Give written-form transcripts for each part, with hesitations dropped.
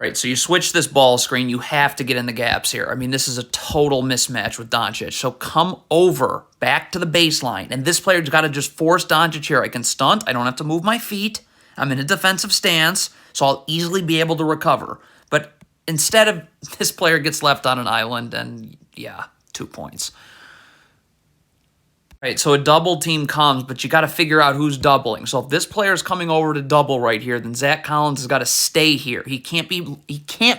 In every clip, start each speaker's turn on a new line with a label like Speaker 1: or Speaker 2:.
Speaker 1: Right, so you switch this ball screen, you have to get in the gaps here. I mean, this is a total mismatch with Doncic. So come over, back to the baseline, and this player's got to just force Doncic here. I can stunt, I don't have to move my feet. I'm in a defensive stance, so I'll easily be able to recover. But instead of this player gets left on an island, and yeah, 2 points. Right, so a double team comes, but you got to figure out who's doubling. So if this player is coming over to double right here, then Zach Collins has got to stay here. He can't be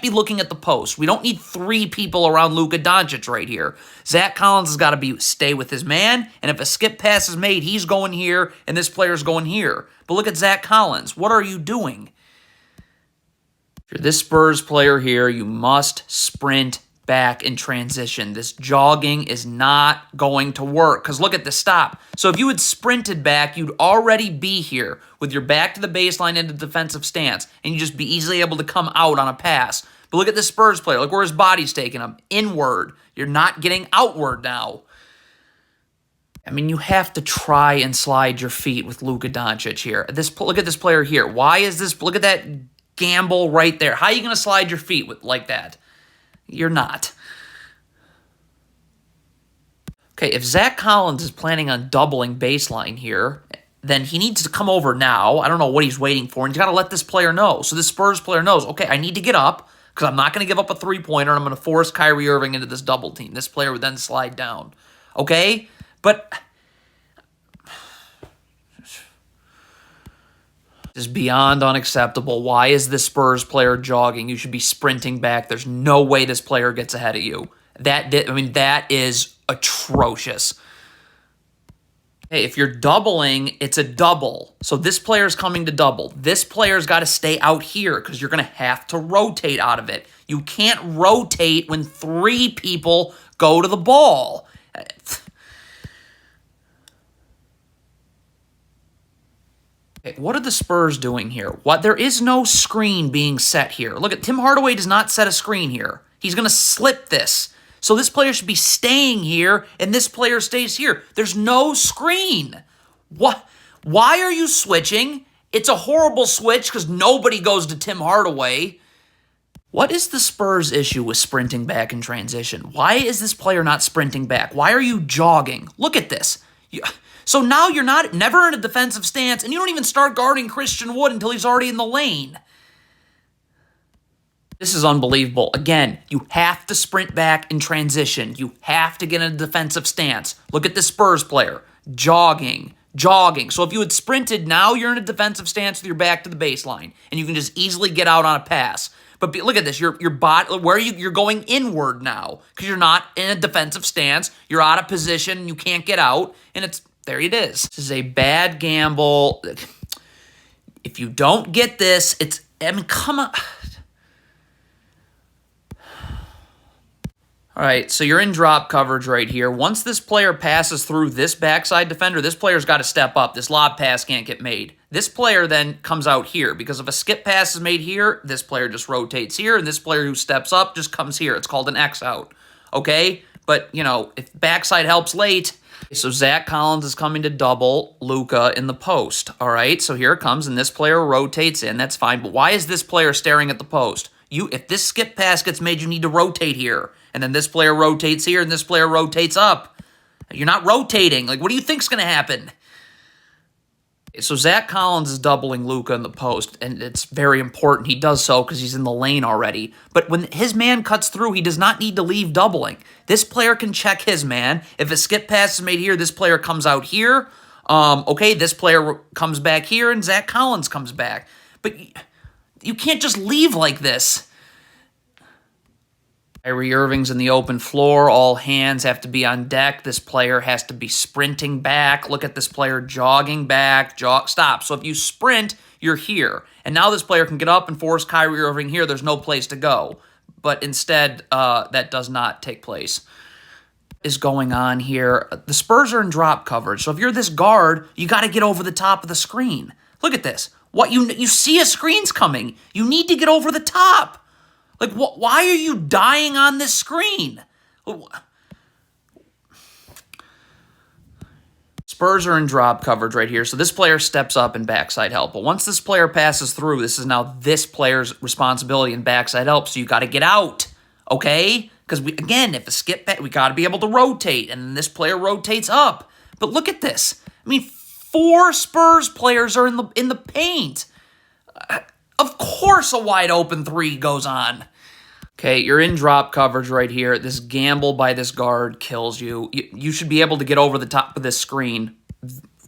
Speaker 1: looking at the post. We don't need 3 people around Luka Doncic right here. Zach Collins has got to stay with his man, and if a skip pass is made, he's going here, and this player's going here. But look at Zach Collins. What are you doing? If you're this Spurs player here, you must sprint back in transition. This jogging is not going to work because look at the stop. So if you had sprinted back, you'd already be here with your back to the baseline in the defensive stance, and you'd just be easily able to come out on a pass. But look at the Spurs player. Look where his body's taking him. Inward. You're not getting outward now. I mean, you have to try and slide your feet with Luka Doncic here. Look at this player here. Why is this? Look at that gamble right there. How are you going to slide your feet like that? You're not. Okay, if Zach Collins is planning on doubling baseline here, then he needs to come over now. I don't know what he's waiting for, and he's got to let this player know. So this Spurs player knows, okay, I need to get up because I'm not going to give up a three-pointer, and I'm going to force Kyrie Irving into this double team. This player would then slide down. Okay? But this is beyond unacceptable. Why is this Spurs player jogging? You should be sprinting back. There's no way this player gets ahead of you. That is atrocious. Hey, if you're doubling, it's a double. So this player's coming to double. This player's got to stay out here because you're going to have to rotate out of it. You can't rotate when 3 people go to the ball. Okay, what are the Spurs doing here? There is no screen being set here. Look at Tim Hardaway does not set a screen here. He's going to slip this. So this player should be staying here, and this player stays here. There's no screen. What? Why are you switching? It's a horrible switch because nobody goes to Tim Hardaway. What is the Spurs' issue with sprinting back in transition? Why is this player not sprinting back? Why are you jogging? Look at this. So now you're never in a defensive stance, and you don't even start guarding Christian Wood until he's already in the lane. This is unbelievable. Again, you have to sprint back in transition. You have to get in a defensive stance. Look at the Spurs player. Jogging. So if you had sprinted, now you're in a defensive stance with your back to the baseline, and you can just easily get out on a pass. But look at this. Your body, you're going inward now because you're not in a defensive stance. You're out of position. You can't get out, and there it is. This is a bad gamble. If you don't get this, come on. All right, so you're in drop coverage right here. Once this player passes through this backside defender, this player's got to step up. This lob pass can't get made. This player then comes out here because if a skip pass is made here, this player just rotates here, and this player who steps up just comes here. It's called an X out, okay? But, if backside helps late. So Zach Collins is coming to double Luka in the post, all right? So here it comes, and this player rotates in. That's fine, but why is this player staring at the post? If this skip pass gets made, you need to rotate here. And then this player rotates here, and this player rotates up. You're not rotating. What do you think's going to happen? So Zach Collins is doubling Luka in the post, and it's very important he does so because he's in the lane already. But when his man cuts through, he does not need to leave doubling. This player can check his man. If a skip pass is made here, this player comes out here. Okay, this player comes back here, and Zach Collins comes back. But you can't just leave like this. Kyrie Irving's in the open floor. All hands have to be on deck. This player has to be sprinting back. Look at this player jogging back. Stop. So if you sprint, you're here. And now this player can get up and force Kyrie Irving here. There's no place to go. But instead, that does not take place. What is going on here? The Spurs are in drop coverage. So if you're this guard, you got to get over the top of the screen. Look at this. You see a screen's coming. You need to get over the top. Why are you dying on this screen? Spurs are in drop coverage right here, so this player steps up in backside help. But once this player passes through, this is now this player's responsibility in backside help, so you got to get out, okay? Because, again, if a skip back, we got to be able to rotate, and then this player rotates up. But look at this. I mean, 4 Spurs players are in the paint. Of course a wide open 3 goes on. Okay, you're in drop coverage right here. This gamble by this guard kills you. You should be able to get over the top of this screen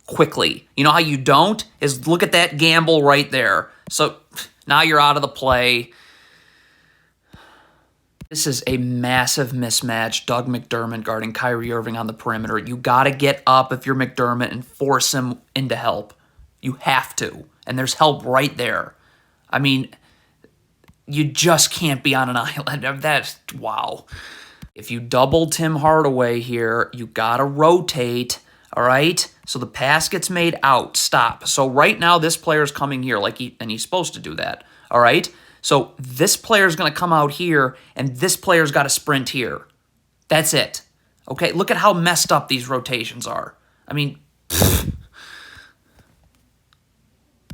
Speaker 1: quickly. You know how you don't? Is look at that gamble right there. So now you're out of the play. This is a massive mismatch. Doug McDermott guarding Kyrie Irving on the perimeter. You got to get up if you're McDermott and force him into help. You have to. And there's help right there. I mean, you just can't be on an island. That's, wow. If you double Tim Hardaway here, you got to rotate, all right? So the pass gets made out. Stop. So right now, this player's coming here, and he's supposed to do that, all right? So this player's going to come out here, and this player's got to sprint here. That's it. Okay, look at how messed up these rotations are. I mean,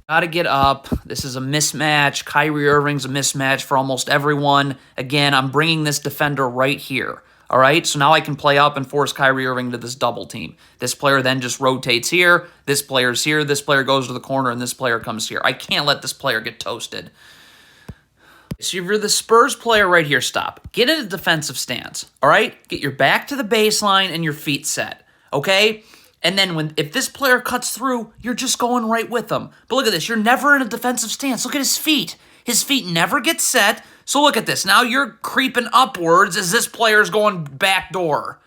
Speaker 1: got to get up. This is a mismatch. Kyrie Irving's a mismatch for almost everyone. Again, I'm bringing this defender right here. All right, so now I can play up and force Kyrie Irving to this double team. This player then just rotates here. This player's here. This player goes to the corner, and this player comes here. I can't let this player get toasted. So if you're the Spurs player right here, stop. Get in a defensive stance, all right? Get your back to the baseline and your feet set, okay? And then if this player cuts through, you're just going right with them. But look at this. You're never in a defensive stance. Look at his feet. His feet never get set. So look at this. Now you're creeping upwards as this player's going back door.